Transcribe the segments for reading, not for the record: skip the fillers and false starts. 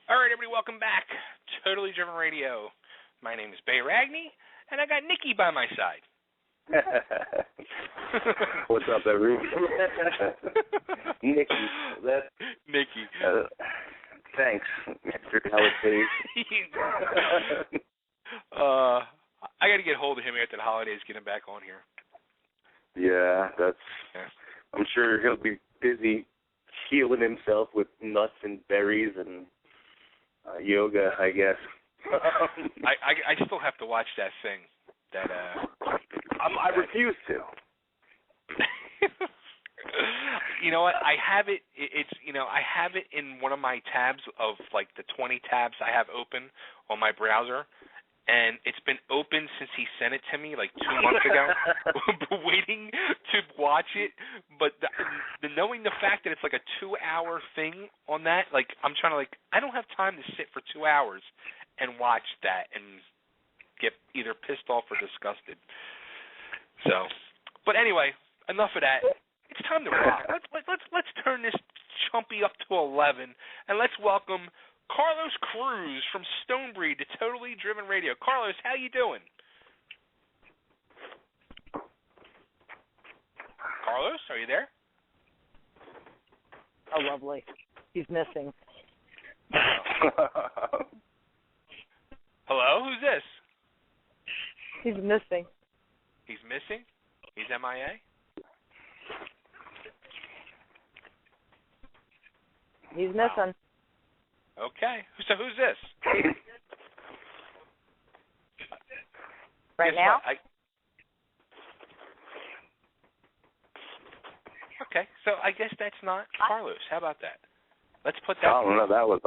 All right, everybody, welcome back. Totally Driven Radio. My name is Bay Ragney, and I got Nikki by my side. What's up, everyone? Nikki. Nikki. Thanks, Mr. Holidays. I got to get hold of him after the holidays, get him back on here. Yeah, I'm sure he'll be busy healing himself with nuts and berries and yoga, I guess. I still have to watch that thing. I refuse to. You know what? I have it. I have it in one of my tabs of like the 20 tabs I have open on my browser, and it's been open since he sent it to me like 2 months ago. Waiting to watch it, but the knowing the fact that it's like a 2-hour thing on that, like I'm trying to I don't have time to sit for 2 hours and watch that and get either pissed off or disgusted. So, but anyway, enough of that. It's time to rock. Let's turn this chumpy up to 11, and let's welcome Carlos Cruz from Stonebreed to Totally Driven Radio. Carlos, how you doing? Carlos, are you there? Oh, lovely. He's missing. Hello, who's this? He's missing. He's missing? He's MIA? He's missing. Okay. So who's this? Right now? Okay, so I guess that's not Carlos. How about that? Let's put that. Oh no, that was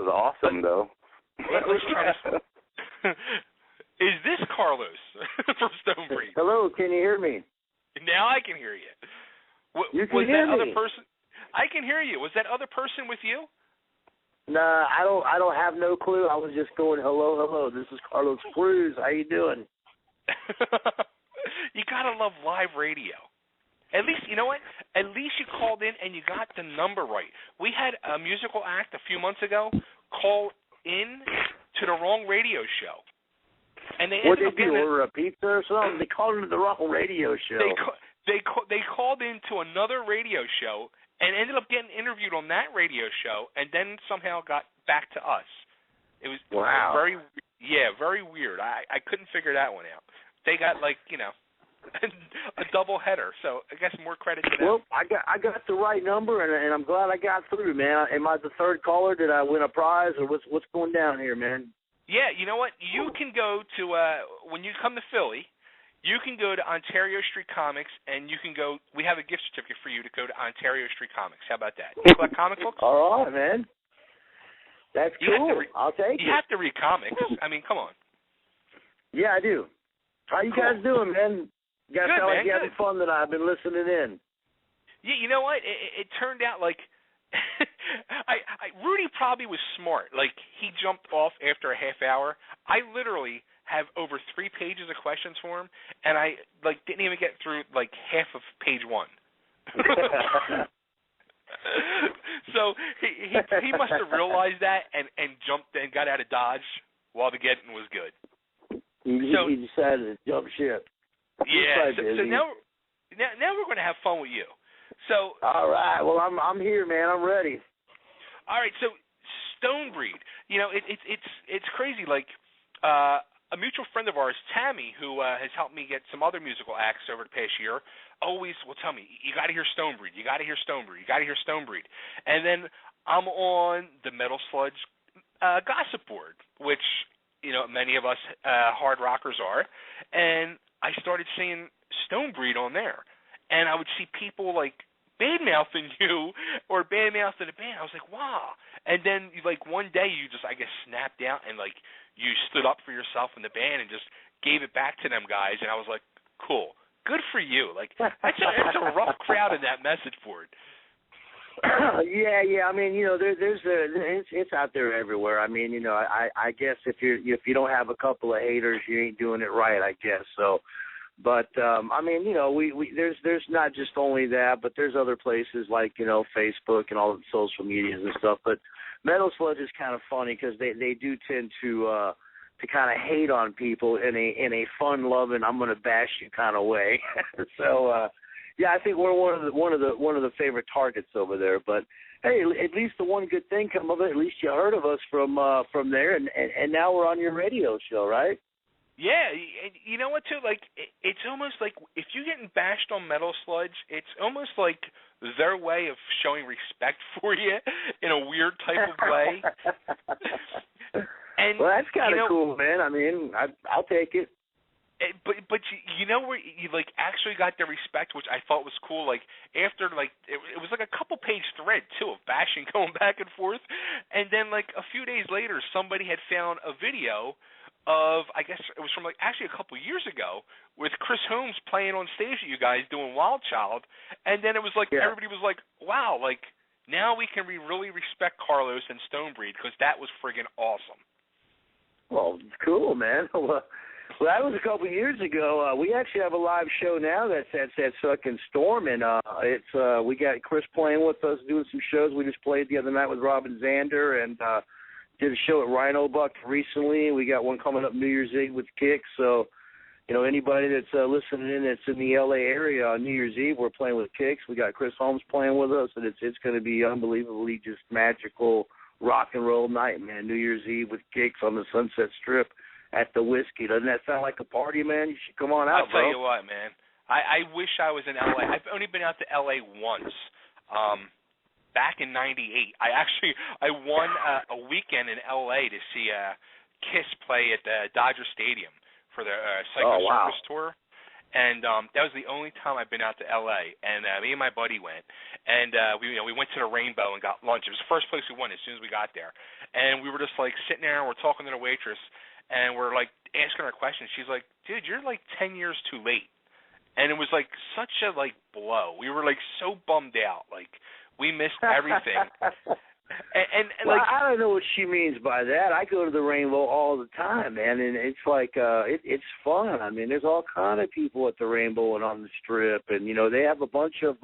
awesome though. Let's try this. Is this Carlos from Stonebreed? Hello, can you hear me? Now I can hear you. You can hear me. Other person? I can hear you. Was that other person with you? Nah, I don't have no clue. I was just going, hello. This is Carlos Cruz. How you doing? You gotta love live radio. At least, you know what? At least you called in and you got the number right. We had a musical act a few months ago call in to the wrong radio show. And they what did you order, a pizza or something? They called into the wrong radio show. They called into another radio show and ended up getting interviewed on that radio show, and then somehow got back to us. It was very weird. I couldn't figure that one out. They got a double header, so I guess more credit to them. Well, I got the right number, and I'm glad I got through, man. Am I the third caller? Did I win a prize, or what's going down here, man? Yeah, you know what? You can go to when you come to Philly, you can go to Ontario Street Comics, and you can go. We have a gift certificate for you to go to Ontario Street Comics. How about that? You collect comic books? All right, man. That's cool. I'll take it. You have to read comics. I mean, come on. Yeah, I do. How you guys doing, man? You guys sound like you having fun tonight. I've been listening in. Yeah, you know what? It turned out like Rudy probably was smart. Like, he jumped off after a half hour. I literally have over 3 pages of questions for him, and I didn't even get through half of page 1. So he must have realized that and jumped and got out of Dodge while the getting was good. He decided to jump ship. Yeah. So now we're going to have fun with you. So all right. Well, I'm here, man. I'm ready. All right. So Stonebreed. You know, it's crazy. A mutual friend of ours, Tammy, who has helped me get some other musical acts over the past year, always will tell me, you got to hear Stonebreed, you got to hear Stonebreed, you got to hear Stonebreed. And then I'm on the Metal Sludge gossip board, which, you know, many of us hard rockers are, and I started seeing Stonebreed on there. And I would see people bad-mouthing you or bad-mouthing the band. I was like, wow. And then, one day you just, I guess, snapped out and, you stood up for yourself in the band and just gave it back to them guys. And I was like, cool. Good for you. That's a rough crowd in that message board. Yeah. I mean, you know, it's out there everywhere. I mean, you know, I guess if you don't have a couple of haters, you ain't doing it right, I guess. So, but I mean, you know, we there's not just only that, but there's other places like, you know, Facebook and all the social medias and stuff. But Metal Sludge is kind of funny because they do tend to kind of hate on people in a fun-loving, I'm going to bash you kind of way. So yeah, I think we're one of the favorite targets over there. But hey, at least the one good thing come of it. At least you heard of us from there, and now we're on your radio show, right? Yeah, you know what, too? Like, it's almost like if you're getting bashed on Metal Sludge, it's almost like their way of showing respect for you in a weird type of way. And, well, that's kind of cool, man. I mean, I'll take it. But you know where you like actually got their respect, which I thought was cool. Like after like it was like a couple-page thread too of bashing going back and forth, and then like a few days later, somebody had found a video of, I guess it was from like actually a couple years ago, with Chris Holmes playing on stage with you guys doing Wild Child, and then it was like everybody was like, wow, like now we can really respect Carlos and Stonebreed because that was friggin' awesome. Well, cool, man. Well, that was a couple of years ago. We actually have a live show now that's at fucking Storm, and it's we got Chris playing with us, doing some shows. We just played the other night with Robin Zander, and did a show at Rhino Buck recently. We got one coming up New Year's Eve with Kicks. So, you know, anybody that's listening in that's in the L.A. area on New Year's Eve, we're playing with Kicks. We got Chris Holmes playing with us, and it's going to be unbelievably just magical rock and roll night, man. New Year's Eve with Kicks on the Sunset Strip at the Whiskey. Doesn't that sound like a party, man? You should come on out, bro. I'll tell you what, man. I wish I was in L.A. I've only been out to L.A. once, back in '98. I won a weekend in L.A. to see Kiss play at the Dodger Stadium for their Psycho Circus tour. And that was the only time I've been out to L.A. And me and my buddy went, and we went to the Rainbow and got lunch. It was the first place we went as soon as we got there. And we were just like sitting there and we're talking to the waitress, and we're like asking her questions. She's like, "Dude, you're like 10 years too late." And it was like such a like blow. We were like so bummed out, like we missed everything. And well, like, I don't know what she means by that. I go to the Rainbow all the time, man, and it's like it's fun. I mean, there's all kind of people at the Rainbow and on the Strip, and you know they have a bunch of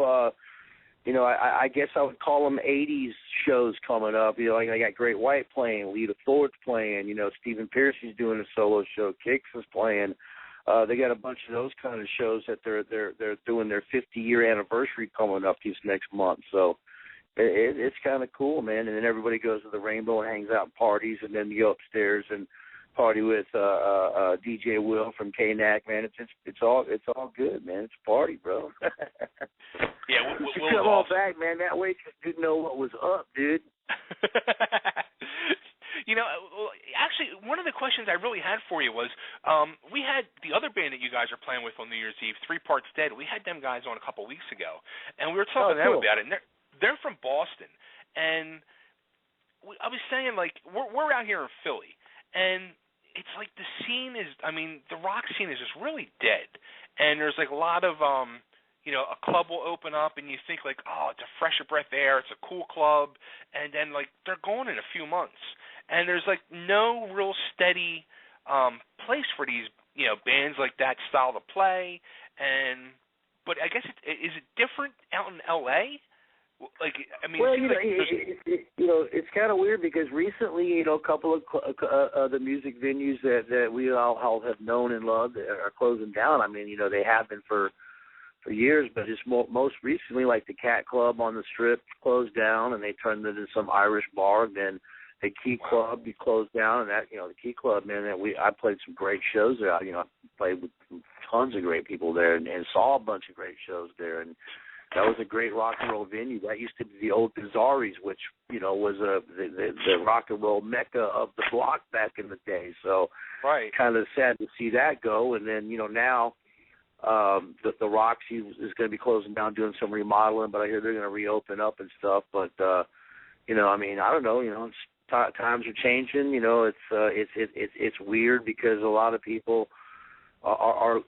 I guess I would call them '80s shows coming up. You know, like I got Great White playing, Lita Ford's playing. You know, Stephen Pearcy's doing a solo show, Kicks is playing. They got a bunch of those kind of shows that they're doing their 50-year anniversary coming up this next month. So. It's kind of cool, man. And then everybody goes to the Rainbow and hangs out and parties, and then you go upstairs and party with DJ Will from K-Nack, man. It's all good, man. It's a party, bro. Yeah, we'll come on back, man. That waitress didn't know what was up, dude. You know, actually, one of the questions I really had for you was, we had the other band that you guys are playing with on New Year's Eve, 3 Parts Dead. We had them guys on a couple weeks ago, and we were talking to them about it. And they're from Boston, and I was saying, like, we're out here in Philly, and it's like the scene is, I mean, the rock scene is just really dead, and there's like a lot of, a club will open up, and you think like, oh, it's a fresh of breath air, it's a cool club, and then like they're gone in a few months, and there's like no real steady place for these, bands like that style to play, but I guess is it different out in L.A.? Like, I mean, well, it's kind of weird because recently, a couple of the music venues that we all have known and loved are closing down. I mean, they have been for years, but just most recently, like the Cat Club on the Strip closed down, and they turned it into some Irish bar. Then the Key Club closed down, and that the Key Club, man, I played some great shows there. I played with tons of great people there, and saw a bunch of great shows there, and that was a great rock and roll venue. That used to be the old Bizarres, which, was the rock and roll mecca of the block back in the day. So kind of sad to see that go. And then, now the Roxy is going to be closing down, doing some remodeling, but I hear they're going to reopen up and stuff. But, I mean, I don't know, times are changing. It's weird because a lot of people are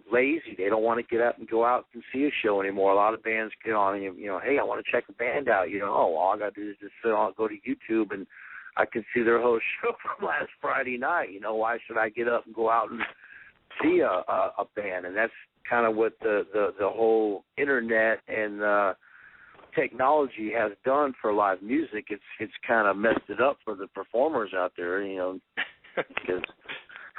lazy. They don't want to get up and go out and see a show anymore. A lot of bands get on and, hey, I want to check a band out. All I got to do is just sit on, go to YouTube, and I can see their whole show from last Friday night. Why should I get up and go out and see a band? And that's kind of what the whole internet and technology has done for live music, it's kind of messed it up for the performers out there, because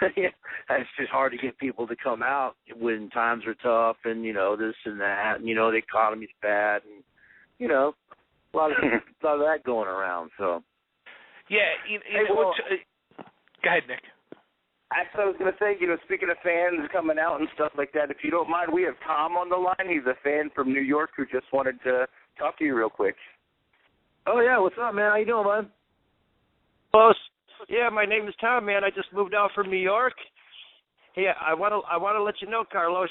it's just hard to get people to come out when times are tough and, this and that, and, the economy's bad, and, a lot of that going around, so. Yeah, well, go ahead, Nick. Actually, I was going to say, speaking of fans coming out and stuff like that, if you don't mind, we have Tom on the line. He's a fan from New York who just wanted to talk to you real quick. Oh, yeah, what's up, man? How you doing, bud? Close. Yeah, my name is Tom, man. I just moved out from New York. Hey, I want to let you know, Carlos.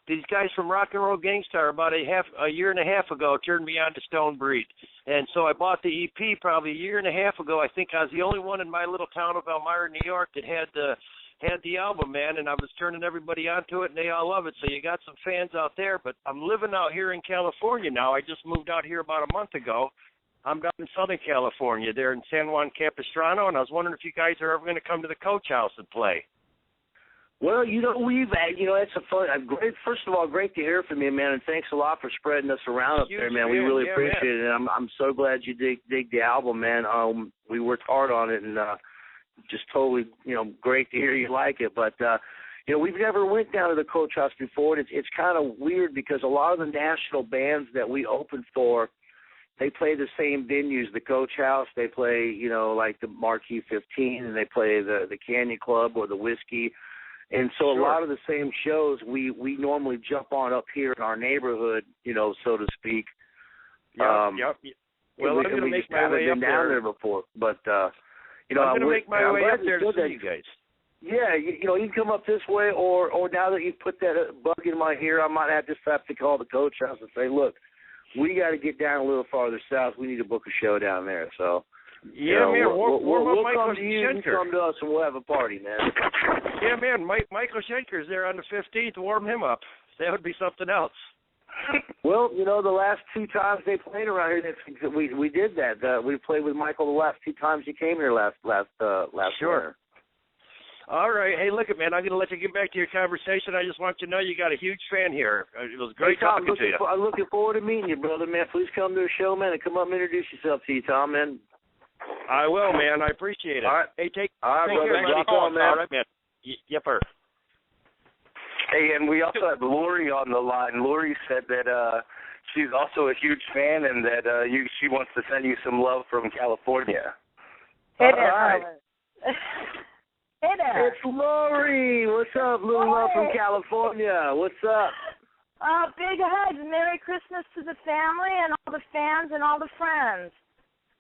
These guys from Rock and Roll Gangstar about a year and a half ago turned me on to Stonebreed, and so I bought the EP probably a year and a half ago. I think I was the only one in my little town of Elmira, New York, that had the album, man, and I was turning everybody onto it, and they all love it. So you got some fans out there. But I'm living out here in California now. I just moved out here about a month ago. I'm down in Southern California, there in San Juan Capistrano, and I was wondering if you guys are ever going to come to the Coach House and play. Well, it's a fun. First of all, great to hear from you, man, and thanks a lot for spreading us around up there, man. We really appreciate it. And I'm so glad you dig the album, man. We worked hard on it, and just totally, great to hear you like it. But we've never went down to the Coach House before. And it's kind of weird because a lot of the national bands that we open for, they play the same venues, the Coach House. They play, like the Marquee 15, and they play the Canyon Club or the Whiskey. And so a lot of the same shows we normally jump on up here in our neighborhood, so to speak. Yep. Well, I'm going to make my way up down there before, but I'm going to make my way up there to see you guys. Yeah, you can come up this way, or now that you've put that bug in my ear, I might have to call the Coach House and say, look, we got to get down a little farther south. We need to book a show down there. So. Yeah, man, we'll Michael come to you, you come to us, and we'll have a party, man. Yeah, man, Michael Schenker's there on the 15th. Warm him up. That would be something else. Well, the last two times they played around here, we did that. We played with Michael the last two times he came here last Sure. winter. All right. Hey, look, man, I'm going to let you get back to your conversation. I just want you to know you got a huge fan here. It was great talking to you. I'm looking forward to meeting you, brother, man. Please come to the show, man, and come up and introduce yourself to you, Tom, man. I will, man. I appreciate it. All right. Hey, take care, man. Rock on, man. All right, man. Yepper. Hey, and we also have Lori on the line. Lori said that she's also a huge fan and that she wants to send you some love from California. Hey there, right. Hey there. It's Lori. What's up, little love from California? What's up? Big hugs. Merry Christmas to the family and all the fans and all the friends.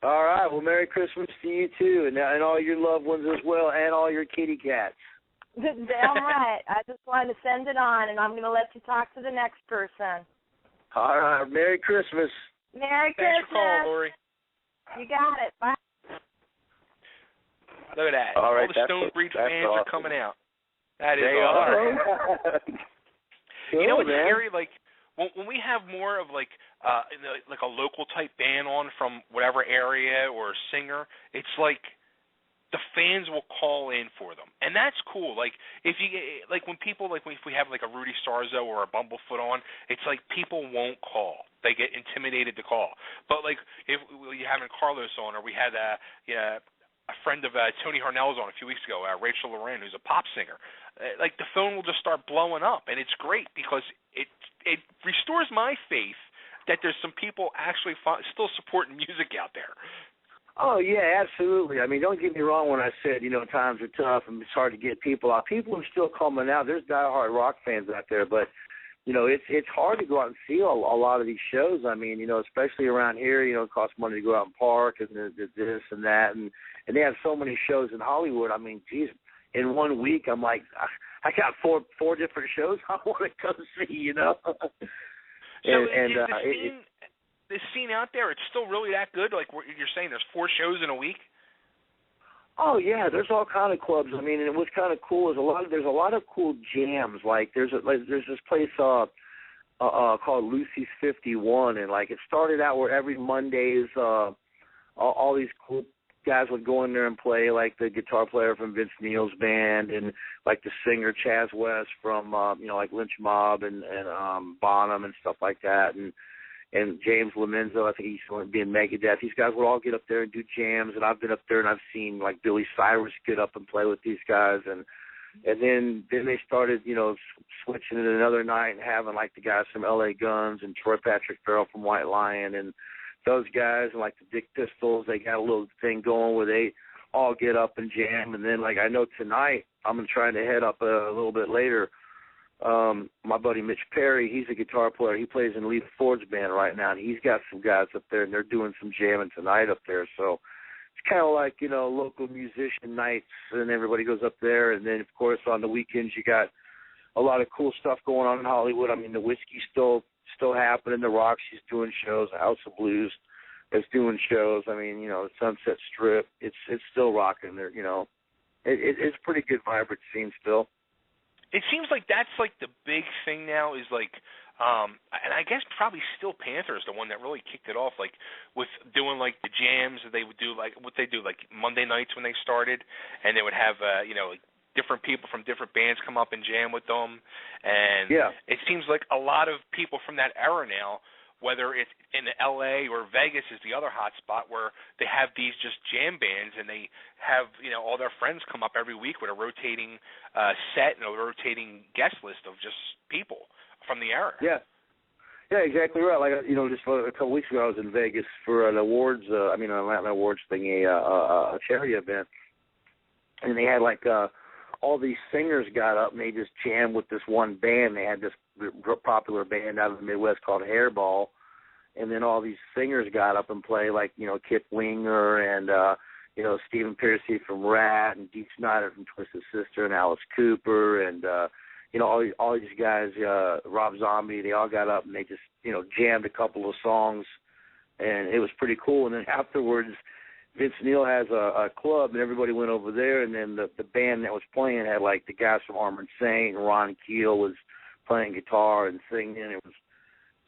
All right. Well, Merry Christmas to you, too, and all your loved ones as well, and all your kitty cats. Damn right. I just wanted to send it on, and I'm going to let you talk to the next person. All right. Merry Christmas. Merry Christmas. Thanks for calling, Lori. You got it. Bye. Look at that. All right, the Stonebreed fans awesome. are coming out. That is they awesome. are. Cool, you know what's man. scary? Like, when we have more of, like a local-type band on from whatever area or singer, it's like the fans will call in for them. And that's cool. Like, if when we have, like, a Rudy Sarzo or a Bumblefoot on, it's like people won't call. They get intimidated to call. But, like, if you're having Carlos on, or we had a friend of Tony Harnell's on a few weeks ago, Rachel Loren, who's a pop singer. Like, the phone will just start blowing up, and it's great because it restores my faith that there's some people actually still supporting music out there. Oh, yeah, absolutely. I mean, don't get me wrong when I said, times are tough and it's hard to get people out. People are still coming out. There's diehard rock fans out there, but, it's hard to go out and see a lot of these shows. I mean, especially around here, it costs money to go out and park and this and that. And they have so many shows in Hollywood. I mean, geez, in 1 week, I'm like, I got four different shows I want to come see, So the scene out there, it's still really that good? Like you're saying, there's 4 shows in a week? Oh yeah, there's all kind of clubs. I mean, and what's kind of cool is there's a lot of cool jams. Like there's this place called Lucy's 51, and like it started out where every Mondays all these cool guys would go in there and play, like the guitar player from Vince Neil's band, and like the singer Chaz West from like Lynch Mob and Bonham and stuff like that, and and James Lomenzo, I think he's going to be in Megadeth. These guys would all get up there and do jams, and I've been up there and I've seen like Billy Cyrus get up and play with these guys, and then they started, switching it another night and having like the guys from L.A. Guns and Troy Patrick Farrell from White Lion and those guys, and like the Dick Pistols. They got a little thing going where they all get up and jam, and then like I know tonight I'm trying to head up a little bit later. My buddy Mitch Perry, he's a guitar player. He plays in Lita Ford's band right now, and he's got some guys up there, and they're doing some jamming tonight up there. So it's kind of like, local musician nights, and everybody goes up there. And then, of course, on the weekends you got a lot of cool stuff going on in Hollywood. I mean, the Whiskey's still happening. The Roxy's doing shows. The House of Blues is doing shows. I mean, the Sunset Strip, it's still rocking there. It's a pretty good, vibrant scene still. It seems like that's like the big thing now is like, and I guess probably still Panther's the one that really kicked it off, like with doing like the jams that they would do, like what they do like Monday nights when they started, and they would have like different people from different bands come up and jam with them, and it seems like a lot of people from that era now, whether it's in L.A. or Vegas is the other hot spot where they have these just jam bands and they have, all their friends come up every week with a rotating set and a rotating guest list of just people from the era. Yeah. Yeah, exactly right. Like, just a couple weeks ago I was in Vegas for an awards, not an awards thing, a charity event. And they had like all these singers got up and they just jammed with this one band. They had this popular band out of the Midwest called Hairball, and then all these singers got up and played, like Kip Winger and Stephen Pearcy from Rat and Dee Snider from Twisted Sister and Alice Cooper and all these guys, Rob Zombie. They all got up and they just jammed a couple of songs, and it was pretty cool. And then afterwards, Vince Neil has a club, and everybody went over there, and then the band that was playing had like the guys from Armored Saint, and Ron Keel was playing guitar and singing. It was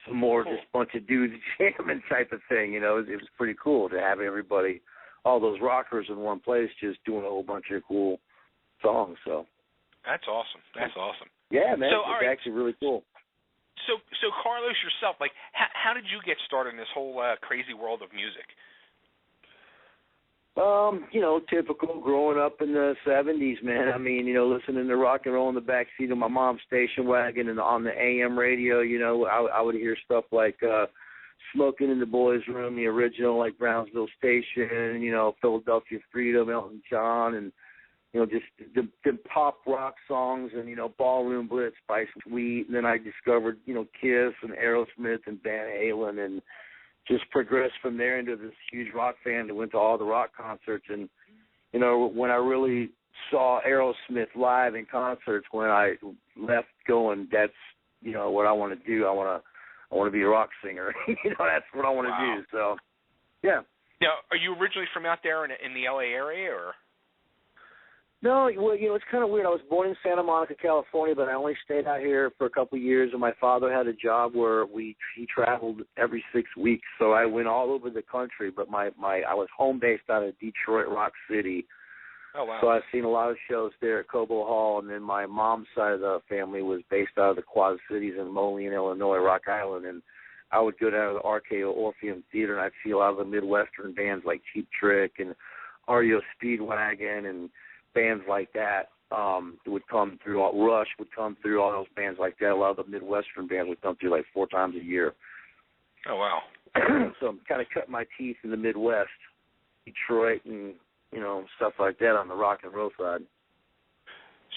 some more just bunch of dudes jamming type of thing. It was pretty cool to have everybody, all those rockers in one place, just doing a whole bunch of cool songs. So that's awesome. That's awesome. Yeah, man. So, it's actually really cool. So Carlos, yourself, like, how did you get started in this whole crazy world of music? Typical growing up in the 70s, man. I mean, listening to rock and roll in the back seat of my mom's station wagon and on the AM radio, I would hear stuff like Smoking in the Boys' Room, the original, like Brownsville Station, Philadelphia Freedom, Elton John, and, just the pop rock songs and, Ballroom Blitz by Sweet. And then I discovered, Kiss and Aerosmith and Van Halen, and just progressed from there into this huge rock fan that went to all the rock concerts. And, when I really saw Aerosmith live in concerts, when I left going, that's, what I want to do. I want to be a rock singer. That's what I want to do. So, yeah. Now, are you originally from out there in the L.A. area, or? No, well, it's kind of weird. I was born in Santa Monica, California, but I only stayed out here for a couple of years, and my father had a job where he traveled every 6 weeks, so I went all over the country, but I was home based out of Detroit, Rock City. Oh, wow. So I've seen a lot of shows there at Cobo Hall, and then my mom's side of the family was based out of the Quad Cities in Moline, Illinois, Rock Island, and I would go down to the RKO Orpheum Theater, and I'd see a lot of the Midwestern bands like Cheap Trick and REO Speedwagon and bands like that would come through. Rush would come through, all those bands like that. A lot of the Midwestern bands would come through like 4 times a year. Oh, wow. So I'm kind of cutting my teeth in the Midwest, Detroit and, stuff like that on the rock and roll side.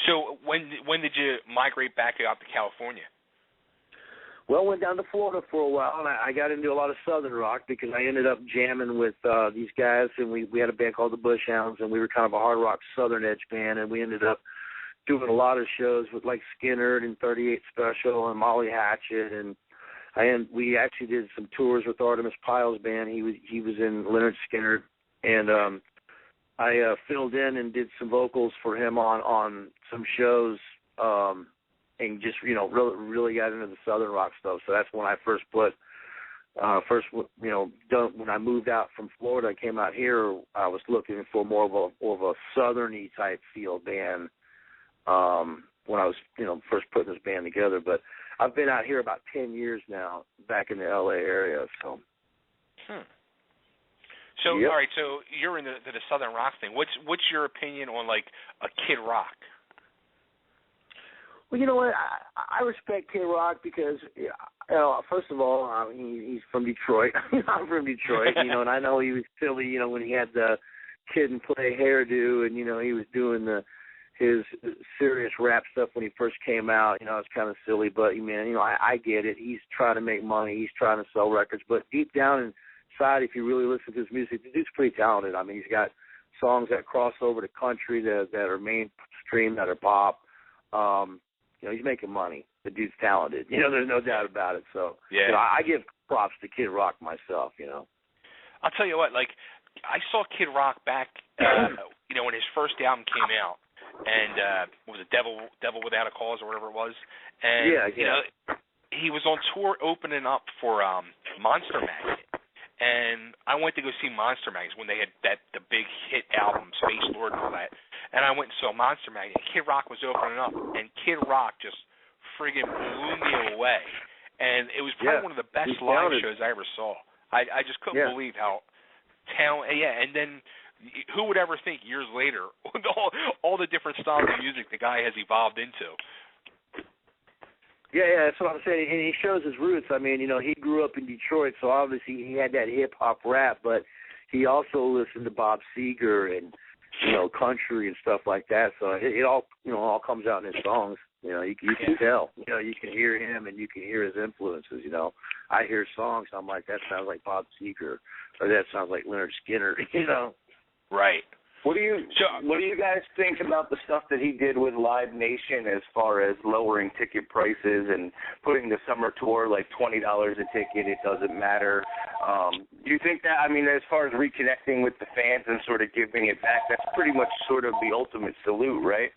So when did you migrate back out to California? Well, went down to Florida for a while, and I got into a lot of Southern rock because I ended up jamming with these guys, and we had a band called the Bush Hounds, and we were kind of a hard rock Southern edge band, and we ended up doing a lot of shows with like Skinner and 38 Special and Molly Hatchet, and we actually did some tours with Artemis Pyle's band. He was in Leonard Skinner, and I filled in and did some vocals for him on some shows. And just, really got into the Southern rock stuff. So that's when I first when I moved out from Florida, I came out here, I was looking for more of a Southern-y type feel band when I was, first putting this band together. But I've been out here about 10 years now, back in the L.A. area. So. So Yep. all right, so you're in the Southern rock thing. What's your opinion on like a Kid Rock? Well, you know what? I respect Kid Rock because, first of all, he's from Detroit. I'm from Detroit, and I know he was silly, when he had the Kid and Play hairdo, and he was doing his serious rap stuff when he first came out. It's kind of silly, but man, I get it. He's trying to make money. He's trying to sell records, but deep down inside, if you really listen to his music, the dude's pretty talented. I mean, he's got songs that cross over the country that are mainstream, that are pop. He's making money. The dude's talented. There's no doubt about it. So, yeah. I give props to Kid Rock myself. I'll tell you what. Like, I saw Kid Rock back, when his first album came out, and what was it, Devil Without a Cause or whatever it was. And he was on tour opening up for Monster Magnet. And I went to go see Monster Magnet when they had the big hit album, Space Lord and all that. And I went and saw Monster Magnet. Kid Rock was opening up, and Kid Rock just friggin' blew me away. And it was probably one of the best live shows I ever saw. I just couldn't believe how talented. Yeah, and then who would ever think years later all the different styles of music the guy has evolved into. Yeah, that's what I'm saying. And he shows his roots. I mean, he grew up in Detroit, so obviously he had that hip-hop rap, but he also listened to Bob Seger and, country and stuff like that. So it all comes out in his songs. You can tell. You can hear him and you can hear his influences, I hear songs, I'm like, that sounds like Bob Seger, or that sounds like Leonard Skinner, Right. What do you guys think about the stuff that he did with Live Nation as far as lowering ticket prices and putting the summer tour like $20 a ticket, it doesn't matter? Do you think that, as far as reconnecting with the fans and sort of giving it back, that's pretty much sort of the ultimate salute, right?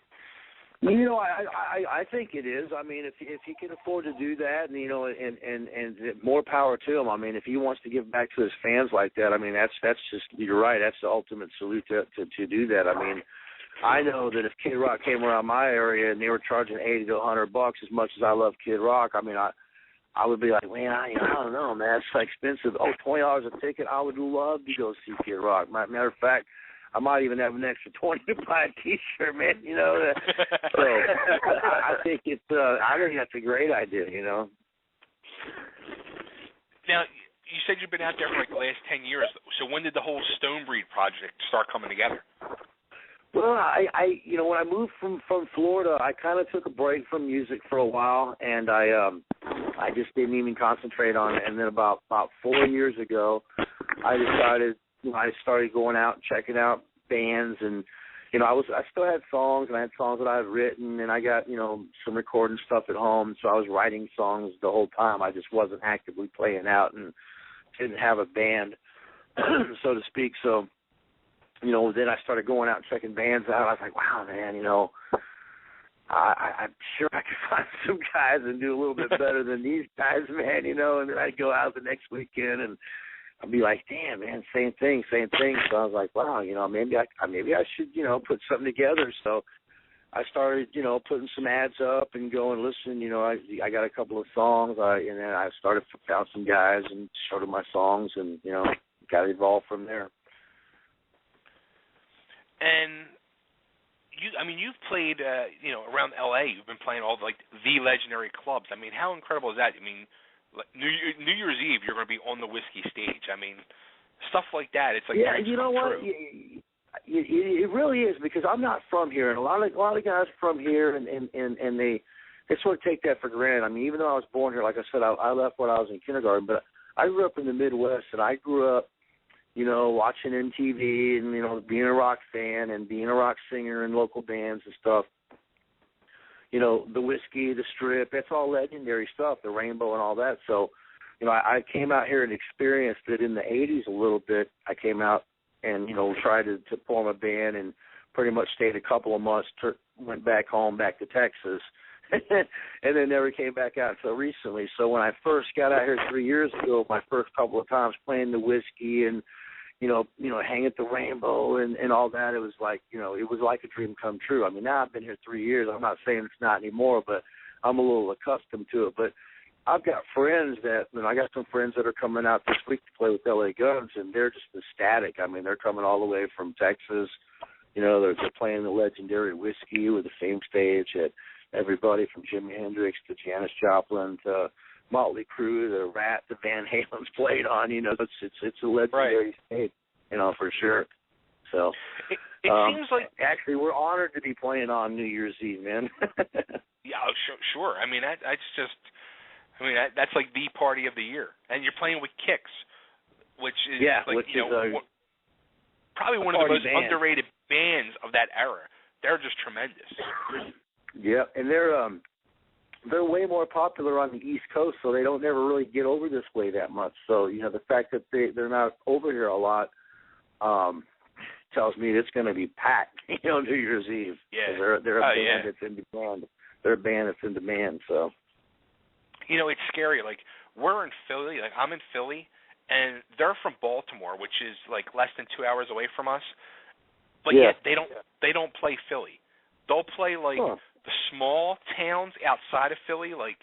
I think it is. If he can afford to do that, and more power to him. If he wants to give back to his fans like that, that's just, you're right. That's the ultimate salute to do that. I know that if Kid Rock came around my area and they were charging $80 to $100, as much as I love Kid Rock, I would be like, man, I don't know, man, it's so expensive. $20 a ticket. I would love to go see Kid Rock. Matter of fact, I might even have an extra $20 to buy a T-shirt, man. So I think that's a great idea. Now, you said you've been out there for like the last 10 years. So when did the whole Stonebreed project start coming together? Well, I when I moved from Florida, I kind of took a break from music for a while, and I just didn't even concentrate on it. And then about 4 years ago, I decided. I started going out and checking out bands, and I still had songs, and I had songs that I had written, and I got some recording stuff at home, so I was writing songs the whole time. I just wasn't actively playing out and didn't have a band, so to speak. So then I started going out and checking bands out. I was like, wow, man, I'm sure I could find some guys and do a little bit better than these guys, man. And then I'd go out the next weekend and I'd be like, damn, man, same thing. So I was like, wow, maybe I should, put something together. So I started, putting some ads up and going, listen, I got a couple of songs, and then I found some guys and showed them my songs, and got involved from there. And you've played, around L.A. You've been playing all the legendary clubs. How incredible is that? New Year's Eve, you're going to be on the Whiskey stage. Stuff like that. It's like, yeah, you know what? It really is, because I'm not from here, and a lot of guys from here, and they sort of take that for granted. Even though I was born here, like I said, I left when I was in kindergarten, but I grew up in the Midwest, and I grew up, watching MTV and being a rock fan and being a rock singer in local bands and stuff. The Whiskey, the Strip, that's all legendary stuff, the Rainbow and all that. So, I came out here and experienced it in the 80s a little bit. I came out and, tried to form a band and pretty much stayed a couple of months, went back home, back to Texas, and then never came back out until recently. So when I first got out here 3 years ago, my first couple of times playing the Whiskey and, hang at the Rainbow and all that, it was like, it was like a dream come true. Now I've been here 3 years. I'm not saying it's not anymore, but I'm a little accustomed to it. But I've got friends I got some friends that are coming out this week to play with LA Guns, and they're just ecstatic. I mean, they're coming all the way from Texas. You know, they're playing the Legendary Whiskey with the Fame Stage at everybody from Jimi Hendrix to Janis Joplin to Motley Crue, the Rat, the Van Halen's played on. You know, it's a legendary stage, you know, for sure. So it seems like actually we're honored to be playing on New Year's Eve, man. Yeah, sure. I mean, that's like the party of the year, and you're playing with Kicks, which is probably one of the most underrated bands of that era. They're just tremendous. Yeah, and they're way more popular on the East Coast, so they don't never really get over this way that much. So, you know, the fact that they're not over here a lot tells me it's going to be packed, you know, New Year's Eve. Yeah. They're a band that's in demand. They're a band that's in demand, so. You know, it's scary. Like, we're in Philly. Like, I'm in Philly, and they're from Baltimore, which is, like, less than 2 hours away from us. But yet they don't play Philly. They'll play, like, the small towns outside of Philly, like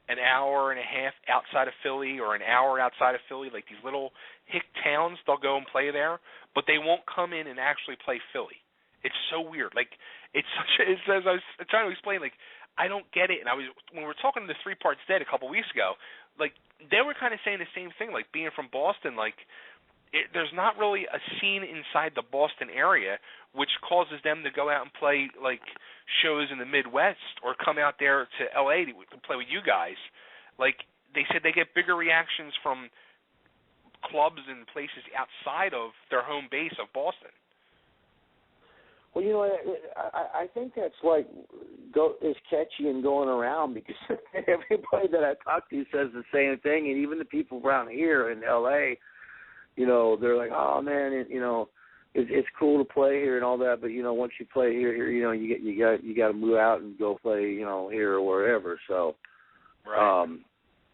an hour and a half outside of Philly or an hour outside of Philly, like these little hick towns, they'll go and play there, but they won't come in and actually play Philly. It's so weird. Like, it's as I was trying to explain, like, I don't get it. And when we were talking to the Three Parts Dead a couple weeks ago, like, they were kind of saying the same thing, like, being from Boston, like, there's not really a scene inside the Boston area which causes them to go out and play, like, shows in the Midwest or come out there to L.A. to play with you guys. Like, they said they get bigger reactions from clubs and places outside of their home base of Boston. Well, you know, I think that's like is catchy and going around because everybody that I talk to says the same thing, and even the people around here in L.A., you know, they're like, oh man, you know, it's cool to play here and all that, but you know, once you play here, you know, you got to move out and go play, you know, here or wherever. So,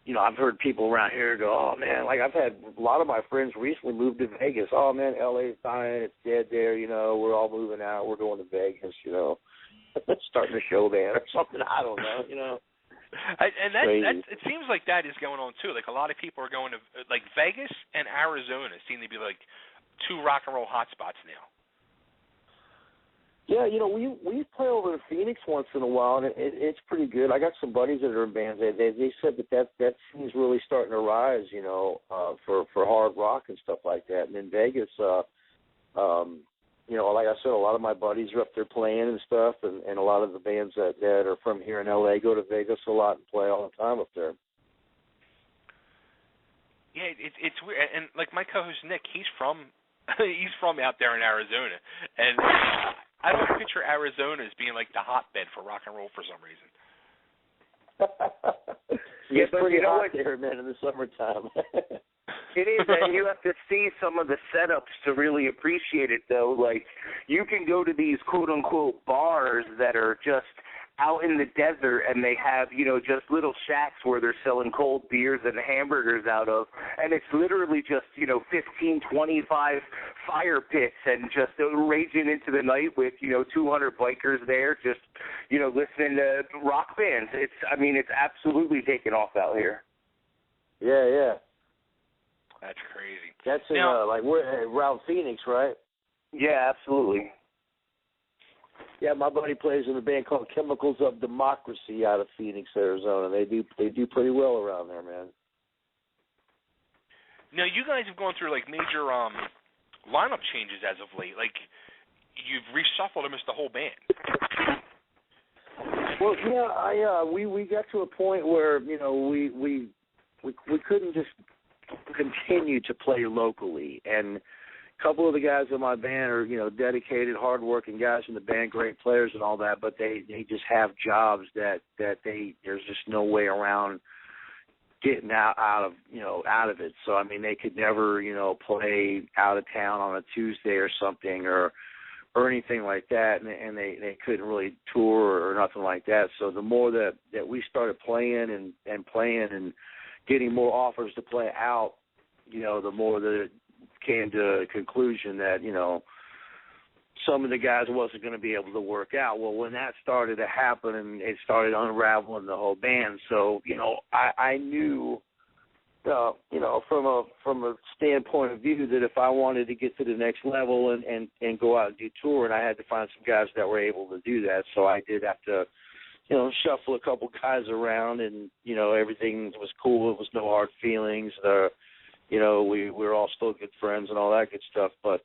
you know, I've heard people around here go, oh man, like I've had a lot of my friends recently move to Vegas. Oh man, LA's dying, it's dead there. You know, we're all moving out. We're going to Vegas. You know, starting a show band or something. I don't know. You know. And that it seems like that is going on too. Like a lot of people are going to like Vegas and Arizona seem to be like two rock and roll hotspots now. Yeah, you know, we play over in Phoenix once in a while, and it's pretty good. I got some buddies that are in bands. They said that scene's really starting to rise, you know, for hard rock and stuff like that. And in Vegas, you know, like I said, a lot of my buddies are up there playing and stuff, and a lot of the bands that are from here in L.A. go to Vegas a lot and play all the time up there. Yeah, it's weird. And like my co-host Nick, he's from out there in Arizona, and I don't picture Arizona as being like the hotbed for rock and roll for some reason. It's pretty hot there, man, in the summertime. It is, and you have to see some of the setups to really appreciate it, though. Like, you can go to these quote-unquote bars that are just out in the desert, and they have, you know, just little shacks where they're selling cold beers and hamburgers out of, and it's literally just, you know, 15, 25 fire pits and just raging into the night with, you know, 200 bikers there just, you know, listening to rock bands. It's absolutely taken off out here. Yeah. That's crazy. That's in, like, we're around Phoenix, right? Yeah, absolutely. Yeah, my buddy plays in a band called Chemicals of Democracy out of Phoenix, Arizona. They do pretty well around there, man. Now, you guys have gone through, like, major lineup changes as of late. Like, you've reshuffled almost the whole band. Well, yeah, we got to a point where, you know, we couldn't just continue to play locally, and a couple of the guys in my band are, you know, dedicated, hardworking guys in the band, great players and all that, but they just have jobs that there's just no way around getting out of it. So I mean, they could never, you know, play out of town on a Tuesday or something or anything like that, and they couldn't really tour or nothing like that. So the more that we started playing and getting more offers to play out, you know, the more that it came to a conclusion that, you know, some of the guys wasn't going to be able to work out. Well, when that started to happen, and it started unraveling the whole band, so I knew, from a standpoint of view, that if I wanted to get to the next level and go out and do touring, I had to find some guys that were able to do that. So I did have to, shuffle a couple guys around, and everything was cool. It was no hard feelings. We were all still good friends and all that good stuff. But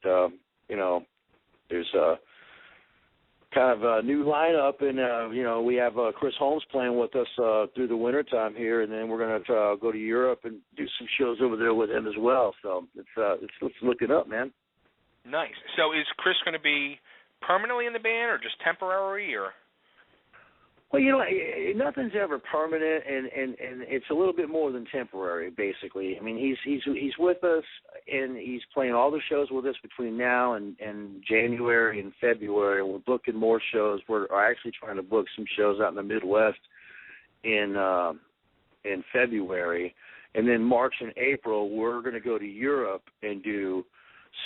there's a kind of a new lineup, and we have Chris Holmes playing with us through the wintertime here, and then we're going to go to Europe and do some shows over there with him as well. So it's looking up, man. Nice. So is Chris going to be permanently in the band, or just temporary, or? Well, nothing's ever permanent, and it's a little bit more than temporary, basically. I mean, he's with us, and he's playing all the shows with us between now and January and February. We're booking more shows. We're actually trying to book some shows out in the Midwest in February, and then March and April we're going to go to Europe and do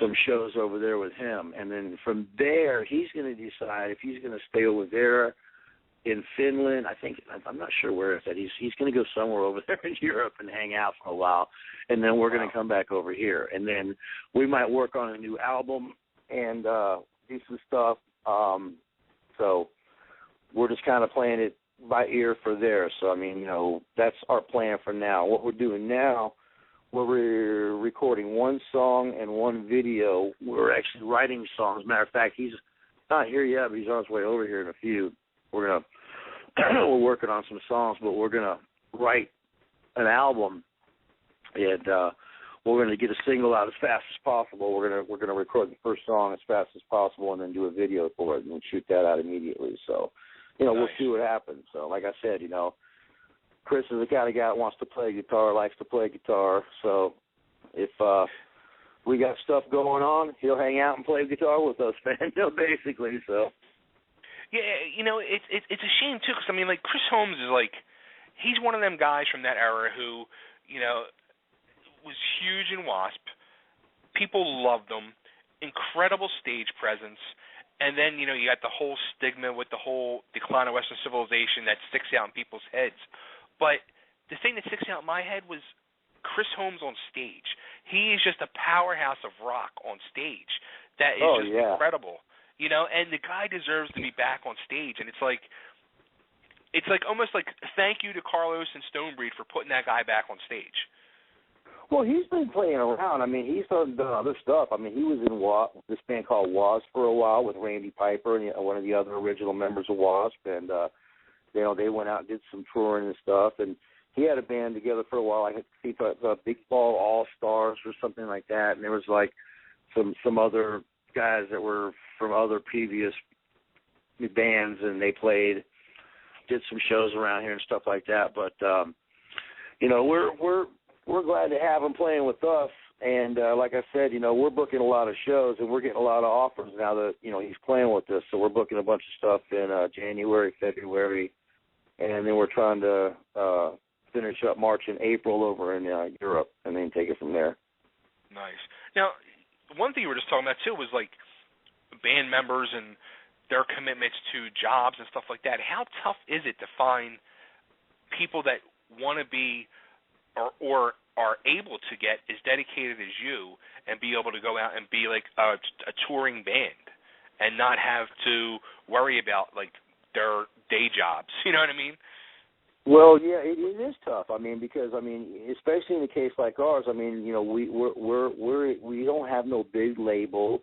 some shows over there with him, and then from there he's going to decide if he's going to stay over there in Finland. I'm not sure where it's at. He's going to go somewhere over there in Europe and hang out for a while, and then we're going to come back over here, and then we might work on a new album and do some stuff. So we're just kind of playing it by ear for there. So that's our plan for now. What we're doing now, we're recording one song and one video. We're actually writing songs. Matter of fact, he's not here yet, but he's on his way over here in a few. We're working on some songs, but we're gonna write an album, and we're gonna get a single out as fast as possible. We're gonna record the first song as fast as possible, and then do a video for it, and we'll shoot that out immediately. So, Nice. We'll see what happens. So, like I said, Chris is the kind of guy that wants to play guitar, likes to play guitar. So, if we got stuff going on, he'll hang out and play guitar with us, man. Basically, so. Yeah, it's a shame too, because Chris Holmes is he's one of them guys from that era who, was huge in Wasp. People loved him, incredible stage presence, and then you got the whole stigma with the whole decline of Western civilization that sticks out in people's heads. But the thing that sticks out in my head was Chris Holmes on stage. He is just a powerhouse of rock on stage. That is incredible. And the guy deserves to be back on stage, and it's like almost like thank you to Carlos and Stonebreed for putting that guy back on stage. Well, he's been playing around. He's done other stuff. He was in this band called Wasp for a while with Randy Piper and one of the other original members of Wasp, and they went out and did some touring and stuff. And he had a band together for a while. I think Big Ball All Stars or something like that. And there was some other guys that were from other previous bands, and they did some shows around here and stuff like that. But we're glad to have him playing with us. And like I said, we're booking a lot of shows, and we're getting a lot of offers now that he's playing with us. So we're booking a bunch of stuff in January, February, and then we're trying to finish up March and April over in Europe, and then take it from there. Nice. Now, one thing you were just talking about too was band members and their commitments to jobs and stuff like that. How tough is it to find people that want to be or are able to get as dedicated as you and be able to go out and be a touring band and not have to worry about their day jobs? You know what I mean? Well, yeah, it is tough. Because especially in a case like ours, we don't have no big label.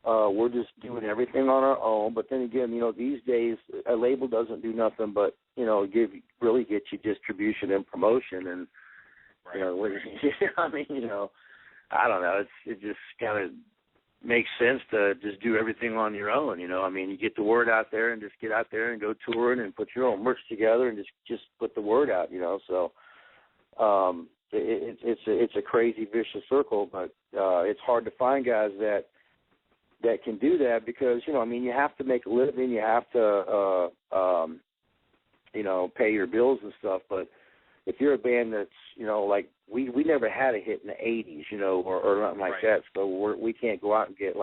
We're just doing everything on our own. But then again, these days a label doesn't do nothing but really get you distribution and promotion. And I don't know. It just kind of makes sense to just do everything on your own. You get the word out there and just get out there and go touring and put your own merch together and just put the word out. So it's a crazy vicious circle, but it's hard to find guys that can do that because you have to make a living, you have to pay your bills and stuff. But if you're a band that's we never had a hit in the 80s, or nothing like that, so we can't go out and get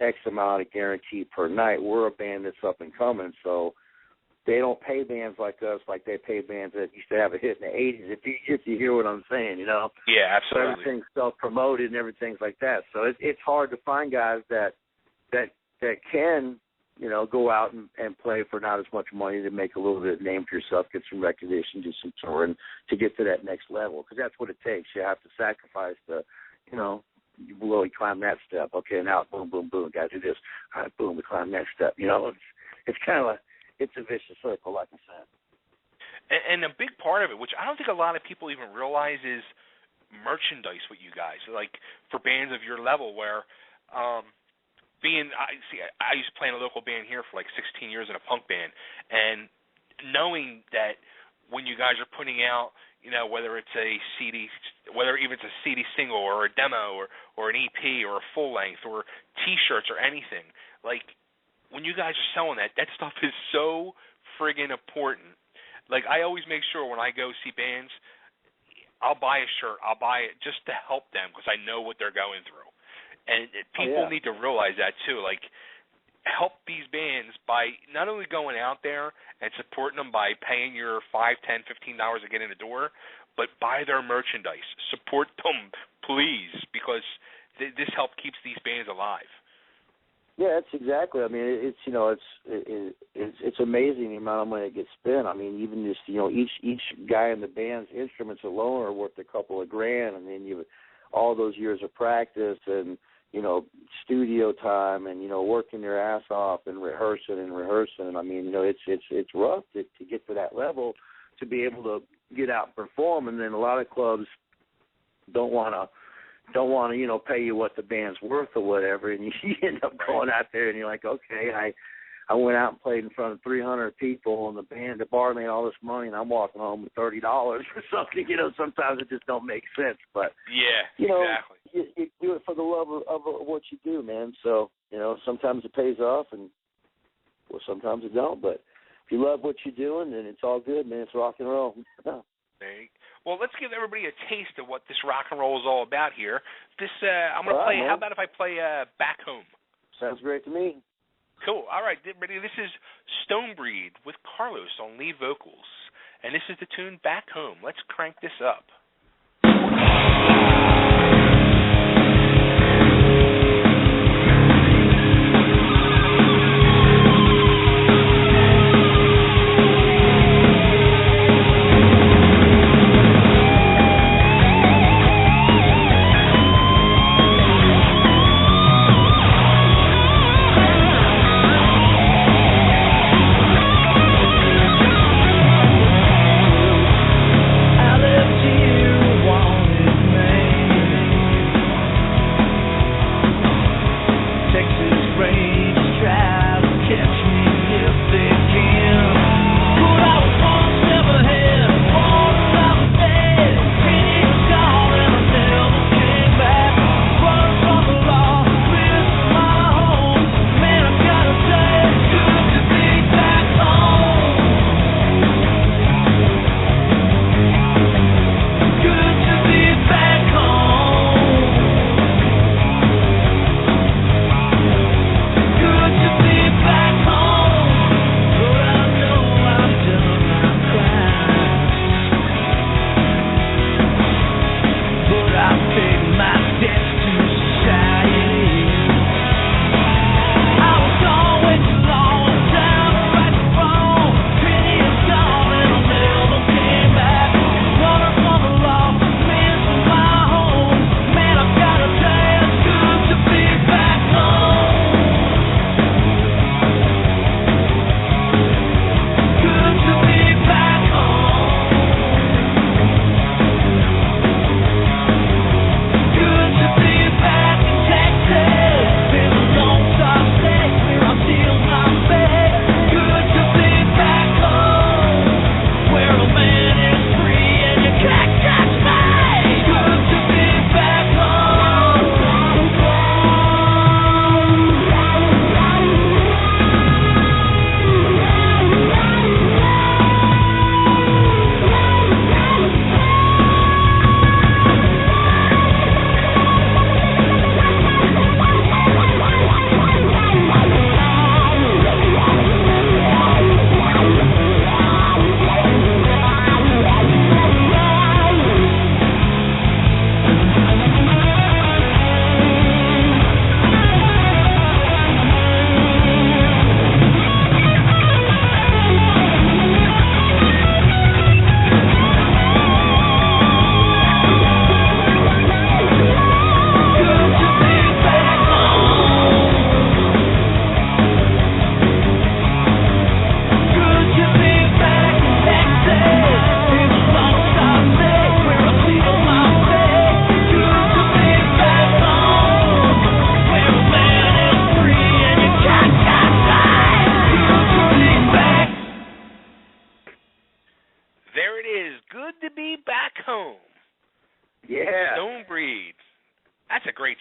X amount of guarantee per night. We're a band that's up and coming, so they don't pay bands like us like they pay bands that used to have a hit in the 80s, if you hear what I'm saying, you know? Yeah, So absolutely. everything's self-promoted and everything's like that. So it's hard to find guys that can, you know, go out and play for not as much money to make a little bit of name for yourself, get some recognition, do some touring to get to that next level, because that's what it takes. You have to sacrifice the, you know, you really climb that step. Okay, now boom, boom, boom, got to do this. All right, boom, we climb next step. You know, it's kind of it's a vicious circle, like I said. And a big part of it, which I don't think a lot of people even realize, is merchandise with you guys. Like for bands of your level, where I used to play in a local band here for like 16 years in a punk band, and knowing that when you guys are putting out, you know, whether it's a CD, whether even it's a CD single or a demo or an EP or a full length or T-shirts or anything, like when you guys are selling that stuff is so friggin' important. Like I always make sure when I go see bands, I'll buy a shirt, I'll buy it just to help them because I know what they're going through. And people need to realize that too. Like, help these bands by not only going out there and supporting them by paying your $5, $10, $15 to get in the door, but buy their merchandise. Support them, please, because this help keeps these bands alive. Yeah, that's exactly. I mean, it's you know, it's amazing the amount of money that gets spent. I mean, even just you know, each guy in the band's instruments alone are worth a couple of grand, and then you all those years of practice and you know, studio time and, you know, working your ass off and rehearsing. I mean, you know, it's rough to get to that level to be able to get out and perform. And then a lot of clubs don't want to, you know, pay you what the band's worth or whatever. And you end up going out there and you're like, okay, I went out and played in front of 300 people, and the bar made all this money, and I'm walking home with $30 or something. You know, sometimes it just don't make sense. But yeah, you know, exactly. You do it for the love of what you do, man. So you know, sometimes it pays off, and well, sometimes it don't. But if you love what you're doing, then it's all good, man. It's rock and roll. Well, let's give everybody a taste of what this rock and roll is all about here. I'm going to play. Man. How about if I play Back Home? Sounds great to me. Cool. All right, ready? This is Stonebreed with Carlos on lead vocals, and this is the tune Back Home. Let's crank this up. I left you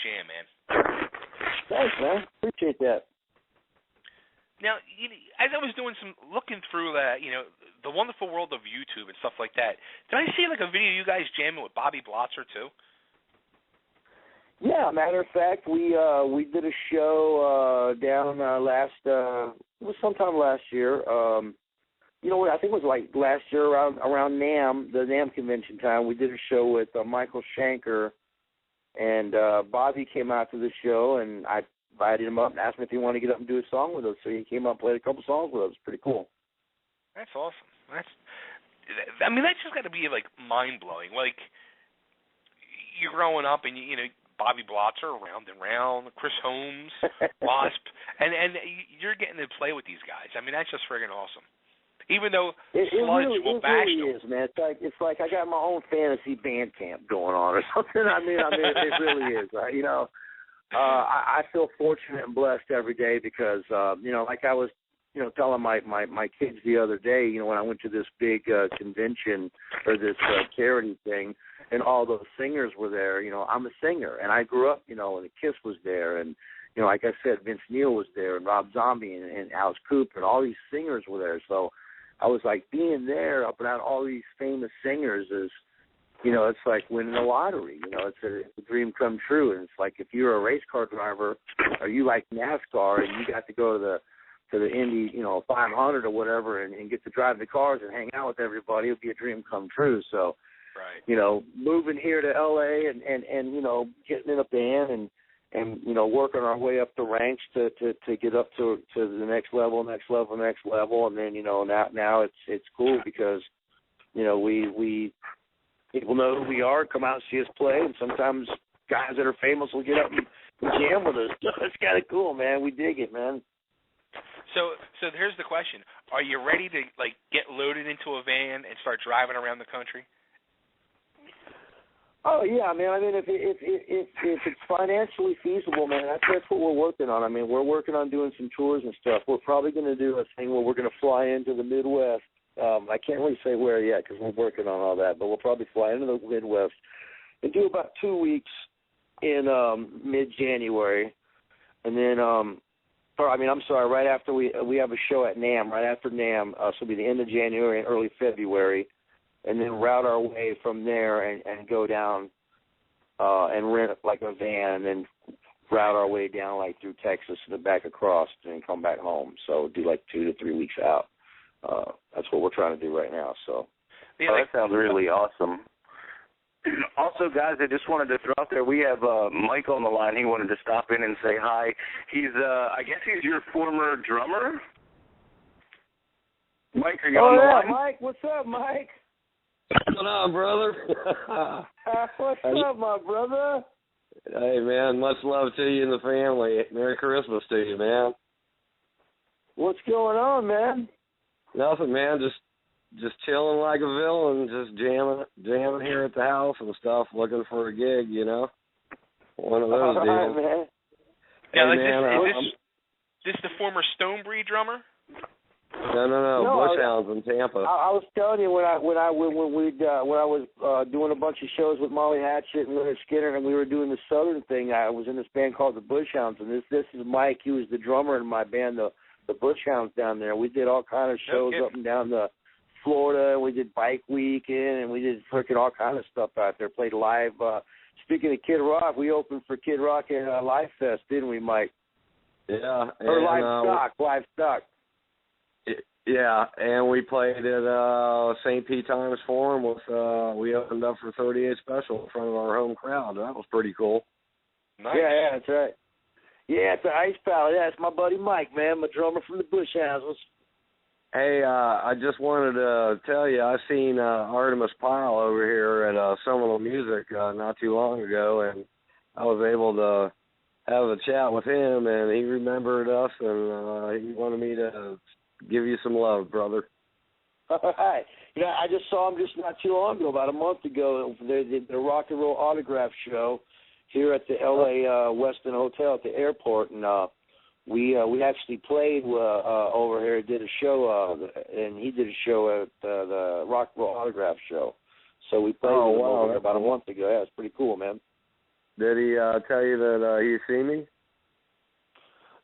jam, man. Thanks, man. Appreciate that. Now, as I was looking through the wonderful world of YouTube and stuff like that, did I see like a video of you guys jamming with Bobby Blotzer too? Yeah, matter of fact, we did a show down it was sometime last year. I think it was like last year around NAMM, the NAMM convention time. We did a show with Michael Schenker, and Bobby came out to the show, and I invited him up and asked him if he wanted to get up and do a song with us. So he came up and played a couple songs with us. Pretty cool. That's awesome. That's just got to be like mind blowing. Like you're growing up and Bobby Blotzer, Round and Round, Chris Holmes, Wasp, and you're getting to play with these guys. I mean, that's just friggin' awesome. Even though Sludge will bash them. It really is, man. It's like I got my own fantasy band camp going on or something. I mean, it really is. I feel fortunate and blessed every day because, like I was, telling my kids the other day, when I went to this big convention or this charity thing, and all those singers were there. I'm a singer, and I grew up, and the Kiss was there, and like I said, Vince Neil was there, and Rob Zombie, and Alice Cooper, and all these singers were there. So I was like, being there up around all these famous singers is, it's like winning the lottery. It's a dream come true. And it's like if you're a race car driver or you like NASCAR and you got to go to the Indy, 500 or whatever and get to drive the cars and hang out with everybody, it would be a dream come true. So, right. Moving here to L.A. and getting in a band and working our way up the ranks to get up to the next level. And then, now it's cool because, we people know who we are, come out and see us play, and sometimes guys that are famous will get up and jam with us. It's kind of cool, man. We dig it, man. So here's the question: are you ready to get loaded into a van and start driving around the country? Oh yeah, man. I mean, if it's financially feasible, man, that's what we're working on. I mean, we're working on doing some tours and stuff. We're probably going to do a thing where we're going to fly into the Midwest. I can't really say where yet because we're working on all that, but we'll probably fly into the Midwest and do about 2 weeks in mid-January, and then, right after we have a show at NAMM, right after NAMM, so it'll be the end of January and early February, and then route our way from there and go down and rent like a van and then route our way down through Texas and then back across and then come back home. So do 2 to 3 weeks out. That's what we're trying to do right now. So that sounds really awesome. Also, guys, I just wanted to throw out there, we have Mike on the line. He wanted to stop in and say hi. He's, I guess he's your former drummer? Mike, are you on the line? Mike, what's up, Mike? What's going on, brother? What's up, my brother? Hey, man, much love to you and the family. Merry Christmas to you, man. What's going on, man? Nothing, man. Just chilling like a villain, just jamming here at the house and stuff, looking for a gig, One of those deals. Right, man. Yeah, hey, this the former Stonebreed drummer? No, Bushhounds in Tampa. I was telling you when I was doing a bunch of shows with Molly Hatchet and Leonard Skinner, and we were doing the Southern thing. I was in this band called the Bushhounds, and this is Mike. He was the drummer in my band, the Bushhounds down there. We did all kind of shows up and down the Florida, and we did Bike Weekend, and we did freaking all kind of stuff out there. Played live. Speaking of Kid Rock, we opened for Kid Rock at Live Fest, didn't we, Mike? Yeah. Or Live Stock. Yeah, and we played at St. Pete Times Forum with we opened up for 38 Special in front of our home crowd. That was pretty cool. Nice. Yeah, that's right. Yeah, it's an Ice Pal. Yeah, it's my buddy Mike, man, my drummer from the Bushhounds. Hey, I just wanted to tell you, I seen Artemis Pyle over here at Seminole Music not too long ago, and I was able to have a chat with him, and he remembered us, and he wanted me to give you some love, brother. All right. I just saw him just not too long ago, about a month ago. They did the Rock and Roll Autograph Show here at the L.A. Westin Hotel at the airport, and we actually played over here. Did a show, and he did a show at the Rock and Roll Autograph Show. So we played about a month ago. Yeah, it's pretty cool, man. Did he tell you that he's seen me?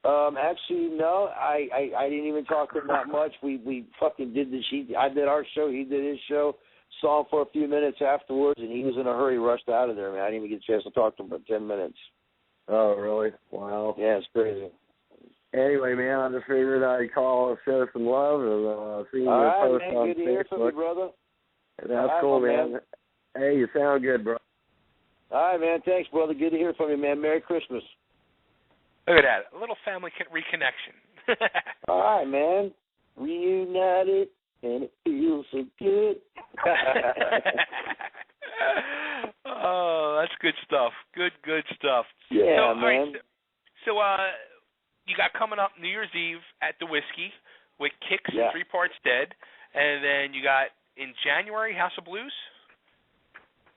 Actually, no. I didn't even talk to him that much. We fucking did I did our show. He did his show. Saw him for a few minutes afterwards, and he was in a hurry, rushed out of there, man. I didn't even get a chance to talk to him for 10 minutes. Oh, really? Wow. Yeah, it's crazy. Anyway, man, I just figured I'd call and show some love and see your post man, on good to Facebook. hear from you, brother. That's cool, man. Hey, you sound good, bro. All right, man. Thanks, brother. Good to hear from you, man. Merry Christmas. Look at that. A little family reconnection. All right, man. Reunited, and it feels so good. Oh, that's good stuff. Good stuff. Yeah, so, man. All right, so you got coming up New Year's Eve at the Whiskey with Kicks and 3 Parts Dead, and then you got in January House of Blues.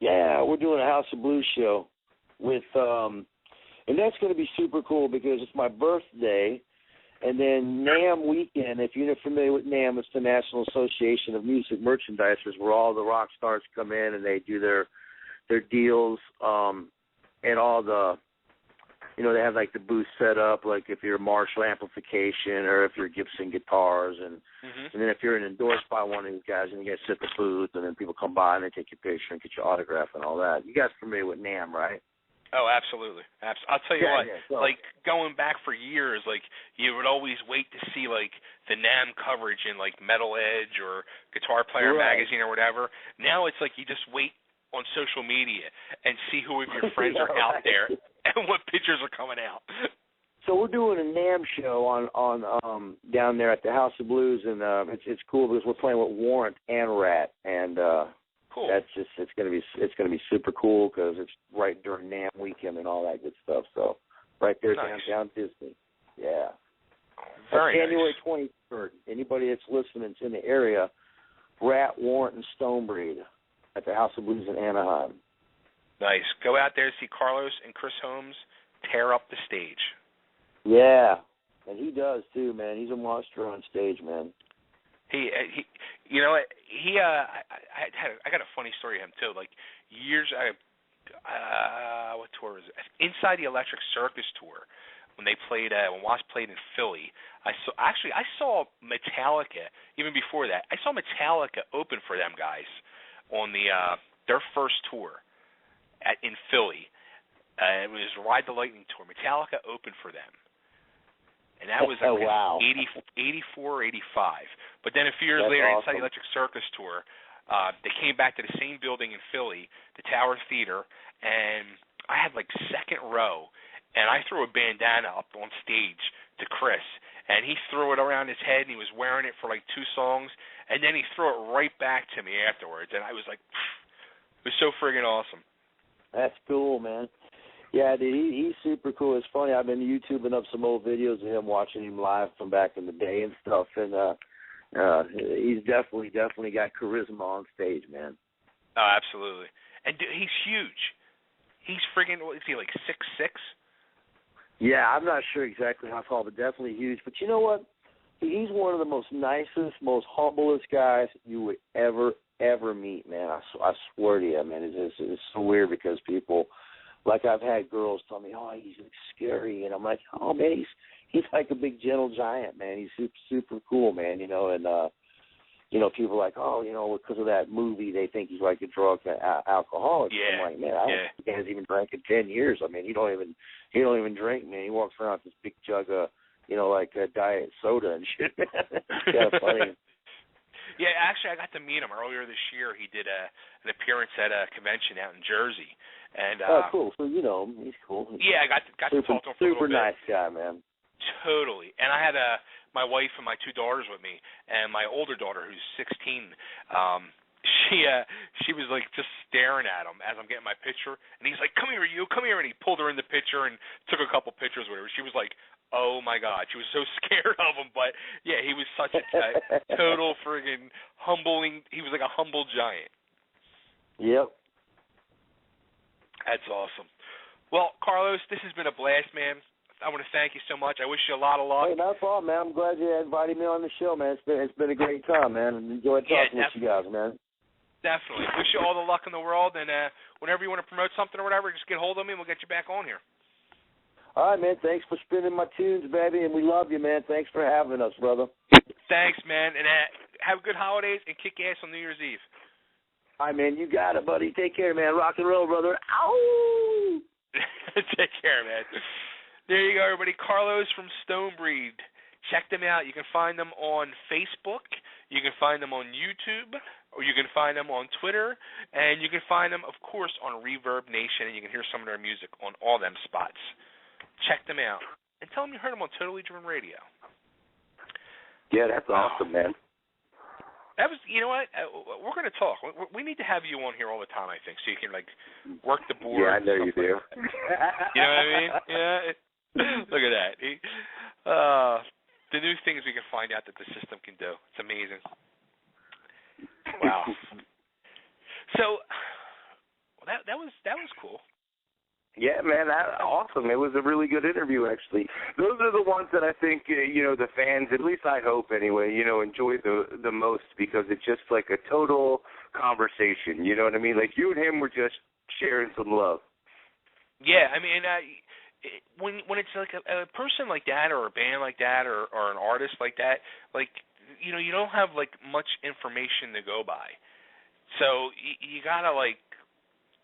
Yeah, we're doing a House of Blues show with, and that's going to be super cool because it's my birthday, and then NAMM weekend. If you're not familiar with NAMM, it's the National Association of Music Merchandisers, where all the rock stars come in and they do their deals, and all the, they have like the booth set up, like if you're Marshall amplification or if you're Gibson guitars, and then if you're endorsed by one of these guys, and you guys sit at the booth, and then people come by and they take your picture and get your autograph and all that. You guys familiar with NAMM, right? Oh, absolutely. I'll tell you like going back for years, like you would always wait to see like the NAMM coverage in like Metal Edge or Guitar Player magazine or whatever. Now it's like you just wait on social media and see who of your friends are out there and what pictures are coming out. So we're doing a NAMM show on down there at the House of Blues, and it's cool because we're playing with Warrant and Rat, and cool. That's just it's gonna be super cool because it's right during NAMM weekend and all that good stuff. So right there downtown Disney, yeah. Very January 23rd. Anybody that's listening that's in the area, Rat, Warrant, and Stonebreed at the House of Blues in Anaheim. Nice. Go out there, see Carlos and Chris Holmes tear up the stage. Yeah, and he does too, man. He's a monster on stage, man. He you know, I got a funny story of him too. Like years, what tour was it? Inside the Electric Circus tour, when they played, when Wasp played in Philly. I saw Metallica even before that. I saw Metallica open for them guys on their first tour in Philly. It was Ride the Lightning tour. Metallica opened for them. And that was like 84 or 85. But then a few years later, inside the Electric Circus tour, they came back to the same building in Philly, the Tower Theater, and I had like second row, and I threw a bandana up on stage to Chris, and he threw it around his head, and he was wearing it for like 2 songs, and then he threw it right back to me afterwards, and I was like, it was so friggin' awesome. That's cool, man. Yeah, dude, he's super cool. It's funny. I've been YouTubing up some old videos of him, watching him live from back in the day and stuff. And he's definitely got charisma on stage, man. Oh, absolutely. And he's huge. He's friggin', what is he, like 6'6"? Yeah, I'm not sure exactly how tall, but definitely huge. But you know what? He's one of the most nicest, most humblest guys you would ever meet, man. I swear to you, man. It's so weird because people... Like I've had girls tell me, oh, he's scary, and I'm like, oh man, he's like a big gentle giant, man. He's super cool, man. And people are like, oh, because of that movie, they think he's like a drug alcoholic. Yeah. I'm like, man, I don't think he hasn't even drank in 10 years. I mean, he don't even drink, man. He walks around with this big jug of, like diet soda and shit. It's kind of funny. Yeah, actually, I got to meet him earlier this year. He did an appearance at a convention out in Jersey, and cool. So you know him, he's cool. Yeah, I got to talk to him for a little bit. Super nice guy, man. Totally. And I had my wife and my 2 daughters with me, and my older daughter, who's 16. She was like just staring at him as I'm getting my picture, and he's like, "Come here, you, come here," and he pulled her in the picture and took a couple pictures with her. She was like, oh my God, she was so scared of him, but yeah, he was such a total friggin' humbling. He was like a humble giant. Yep. That's awesome. Well, Carlos, this has been a blast, man. I want to thank you so much. I wish you a lot of luck. Hey, no problem, man. I'm glad you invited me on the show, man. It's been a great time, man. Enjoyed talking with you guys, man. Definitely. Wish you all the luck in the world, and whenever you want to promote something or whatever, just get hold of me and we'll get you back on here. All right, man. Thanks for spinning my tunes, baby, and we love you, man. Thanks for having us, brother. Thanks, man, and have good holidays and kick ass on New Year's Eve. All right, man. You got it, buddy. Take care, man. Rock and roll, brother. Ow! Take care, man. There you go, everybody. Carlos from Stonebreed. Check them out. You can find them on Facebook. You can find them on YouTube, or you can find them on Twitter, and you can find them, of course, on Reverb Nation, and you can hear some of their music on all them spots. Check them out. And tell them you heard them on Totally Driven Radio. Yeah, that's awesome, man. That was, you know what? We're going to talk. We need to have you on here all the time, I think, so you can, like, work the board. Yeah, I know you do. You know what I mean? Yeah. Look at that. The new things we can find out that the system can do. It's amazing. Wow. So, that was cool. Yeah, man, awesome. It was a really good interview, actually. Those are the ones that I think, the fans, at least I hope anyway, enjoy the most, because it's just like a total conversation. You know what I mean? Like, you and him were just sharing some love. Yeah, I mean, when it's like a person like that, or a band like that, or an artist like that, like, you don't have like much information to go by, so you gotta like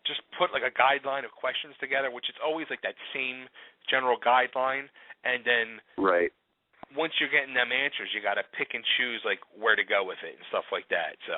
just put like a guideline of questions together, which is always like that same general guideline, and then right. Once you're getting them answers, you gotta pick and choose like where to go with it and stuff like that. So